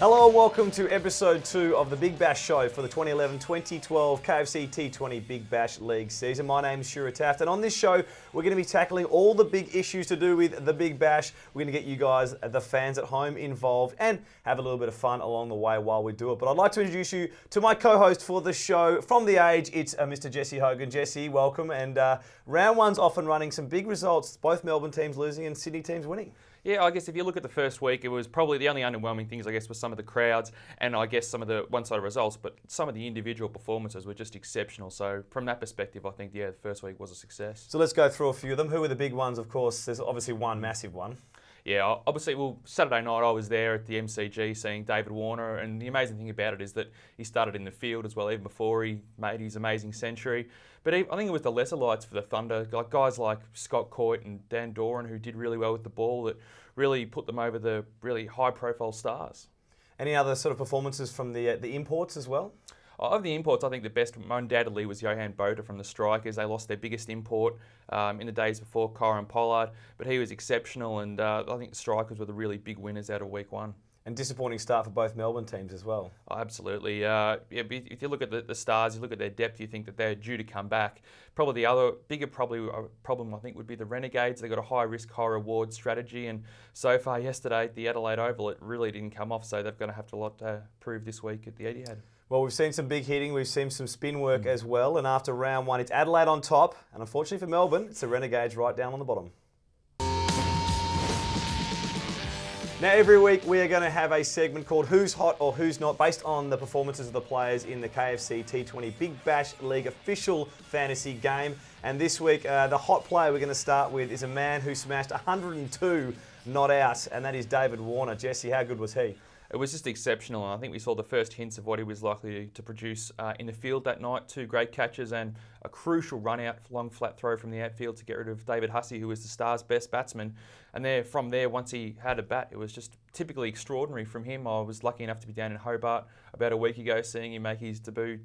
Hello and welcome to episode 2 of the Big Bash Show for the 2011-2012 KFC T20 Big Bash League season. My name is Shura Taft, and on this show we're going to be tackling all the big issues to do with the Big Bash. We're going to get you guys, the fans at home, involved and have a little bit of fun along the way while we do it. But I'd like to introduce you to my co-host for the show from The Age. It's Mr. Jesse Hogan. Jesse, welcome. And round one's off and running, some big results, both Melbourne teams losing and Sydney teams winning. Yeah, I guess if you look at the first week, it was probably the only underwhelming things, I guess, was some of the crowds and I guess some of the one-sided results, but some of the individual performances were just exceptional. So from that perspective, I think, yeah, the first week was a success. So let's go through a few of them. Who were the big ones? Of course, there's obviously one massive one. Yeah, obviously, Saturday night I was there at the MCG seeing David Warner, and the amazing thing about it is that he started in the field as well, even before he made his amazing century. But I think it was the lesser lights for the Thunder, like guys like Scott Coit and Dan Doran, who did really well with the ball, that really put them over the really high-profile stars. Any other sort of performances from the imports as well? Of the imports, I think the best, undoubtedly, was Johan Botha from the Strikers. They lost their biggest import in the days before Kyron Pollard, but he was exceptional, and I think the Strikers were the really big winners out of week one. And disappointing start for both Melbourne teams as well. Oh, absolutely. If you look at the Stars, you look at their depth, you think that they're due to come back. Probably the other bigger problem, I think, would be the Renegades. They've got a high-risk, high-reward strategy, and so far yesterday at the Adelaide Oval, it really didn't come off, so they're going to have a lot to prove this week at the Etihad. Well, we've seen some big hitting, we've seen some spin work as well, and after round one, it's Adelaide on top, and unfortunately for Melbourne, it's the Renegades right down on the bottom. Now, every week we are going to have a segment called Who's Hot or Who's Not, based on the performances of the players in the KFC T20 Big Bash League official fantasy game. And this week, the hot player we're going to start with is a man who smashed 102 not out, and that is David Warner. Jesse, how good was he? It was just exceptional, and I think we saw the first hints of what he was likely to produce in the field that night. 2 great catches and a crucial run-out, long flat throw from the outfield to get rid of David Hussey, who was the Stars' best batsman. And from there, once he had a bat, it was just typically extraordinary from him. I was lucky enough to be down in Hobart about a week ago, seeing him make his debut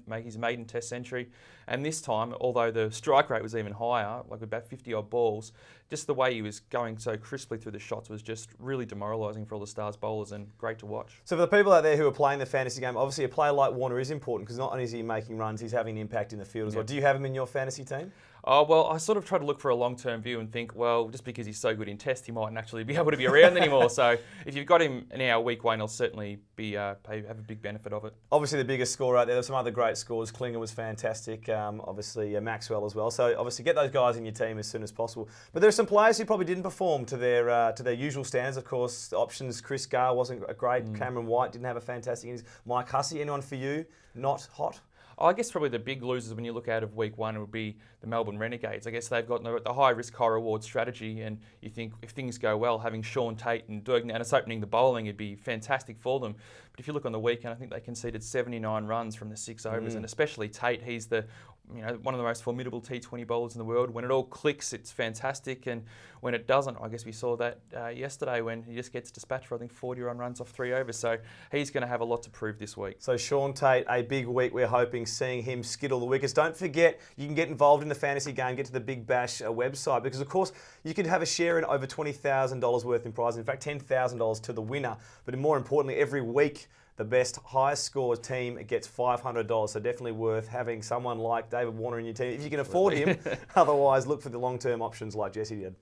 make his maiden Test century. And this time, although the strike rate was even higher, like about 50-odd balls, just the way he was going so crisply through the shots was just really demoralising for all the Stars bowlers and great to watch. So for the people out there who are playing the fantasy game, obviously a player like Warner is important because not only is he making runs, he's having an impact in the field as well. Do you have him in your fantasy team? Oh, well, I sort of try to look for a long-term view and think, well, just because he's so good in Test, he mightn't actually be able to be around anymore. So if you've got him in our week one, he'll certainly be have a big benefit of it. Obviously, the biggest scorer out there. There's some other great scores. Klinger was fantastic. Obviously, Maxwell as well. So obviously, get those guys in your team as soon as possible. But there are some players who probably didn't perform to their usual standards. Of course, the options. Chris Garr wasn't great. Cameron White didn't have a fantastic innings. Mike Hussey, anyone for you not hot? I guess probably the big losers when you look out of week one would be the Melbourne Renegades. I guess they've got the high-risk, high-reward strategy, and you think if things go well, having Sean Tate and Durgan opening the bowling, it'd be fantastic for them. But if you look on the weekend, I think they conceded 79 runs from the 6 overs, and especially Tate, he's one of the most formidable T20 bowlers in the world. When it all clicks, it's fantastic, and when it doesn't, I guess we saw that yesterday when he just gets dispatched for, I think, 40-run runs off 3 overs. So he's going to have a lot to prove this week. So Sean Tate, a big week. We're hoping seeing him skittle the wickets. Don't forget, you can get involved in the fantasy game. Get to the Big Bash website because, of course, you could have a share in over $20,000 worth in prizes. In fact, $10,000 to the winner. But more importantly, every week, the best highest score team gets $500. So definitely worth having someone like David Warner in your team if you can afford him. Otherwise, look for the long-term options like Jesse did.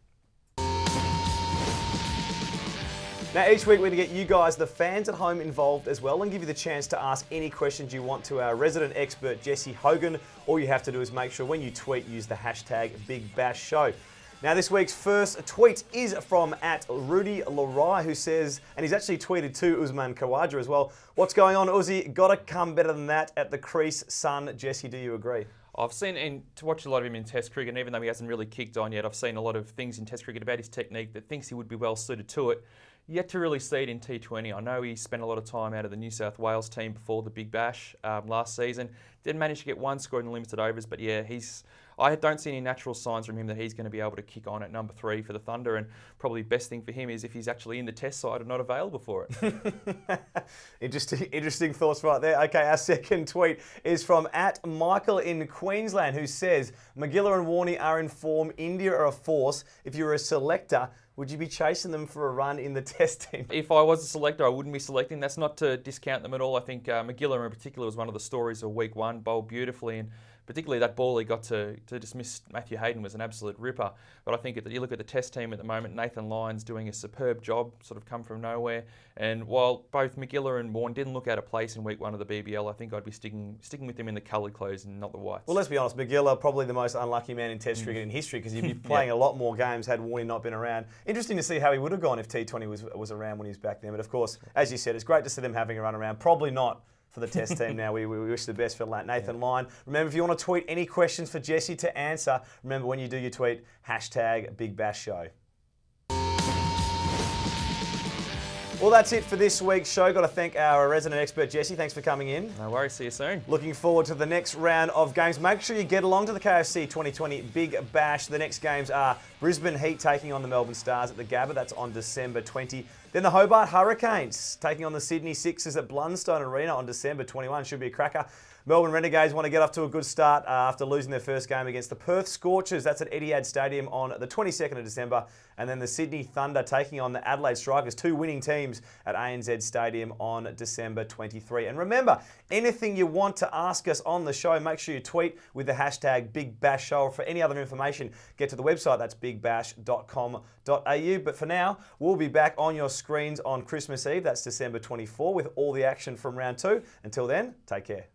Now, each week we're going to get you guys, the fans at home, involved as well and give you the chance to ask any questions you want to our resident expert, Jesse Hogan. All you have to do is make sure when you tweet, use the hashtag BigBashShow. Now, this week's first tweet is from @RudyLarai, who says, and he's actually tweeted to Usman Khawaja as well, "What's going on, Uzi? Got to come better than that at the crease, son." Jesse, do you agree? I've seen, and to watch a lot of him in Test cricket, and even though he hasn't really kicked on yet, I've seen a lot of things in Test cricket about his technique that thinks he would be well suited to it. Yet to really see it in T20. I know he spent a lot of time out of the New South Wales team before the Big Bash last season. Did manage to get one score in the limited overs, but yeah, I don't see any natural signs from him that he's going to be able to kick on at number 3 for the Thunder, and probably best thing for him is if he's actually in the test side and not available for it. Interesting thoughts right there. Okay, our second tweet is from @Michael in Queensland, who says, McGilla and Warney are in form, India are a force. If you're a selector, would you be chasing them for a run in the test team? If I was a selector, I wouldn't be selecting. That's not to discount them at all. I think McGilla in particular was one of the stories of week 1, bowled beautifully, and particularly that ball he got to dismiss Matthew Hayden was an absolute ripper. But I think you look at the test team at the moment, Nathan Lyon's doing a superb job, sort of come from nowhere. And while both McGilla and Warne didn't look out of place in week 1 of the BBL, I think I'd be sticking with them in the coloured clothes and not the whites. Well, let's be honest, McGilla probably the most unlucky man in Test cricket in history, because he'd be playing a lot more games had Warney not been around. Interesting to see how he would have gone if T20 was around when he was back then. But of course, as you said, it's great to see them having a run around. Probably not for the test team now. We wish the best for Nathan Lyon. Remember, if you want to tweet any questions for Jesse to answer, remember when you do your tweet, #BigBashShow. Well, that's it for this week's show. Got to thank our resident expert, Jesse. Thanks for coming in. No worries. See you soon. Looking forward to the next round of games. Make sure you get along to the KFC 2020 Big Bash. The next games are Brisbane Heat taking on the Melbourne Stars at the Gabba. That's on December 20. Then the Hobart Hurricanes taking on the Sydney Sixers at Blundstone Arena on December 21. Should be a cracker. Melbourne Renegades want to get off to a good start after losing their first game against the Perth Scorchers. That's at Etihad Stadium on the 22nd of December. And then the Sydney Thunder taking on the Adelaide Strikers, 2 winning teams at ANZ Stadium on December 23. And remember, anything you want to ask us on the show, make sure you tweet with the #BigBashShow. Or for any other information, get to the website. That's bigbash.com.au. But for now, we'll be back on your screens on Christmas Eve. That's December 24 with all the action from round 2. Until then, take care.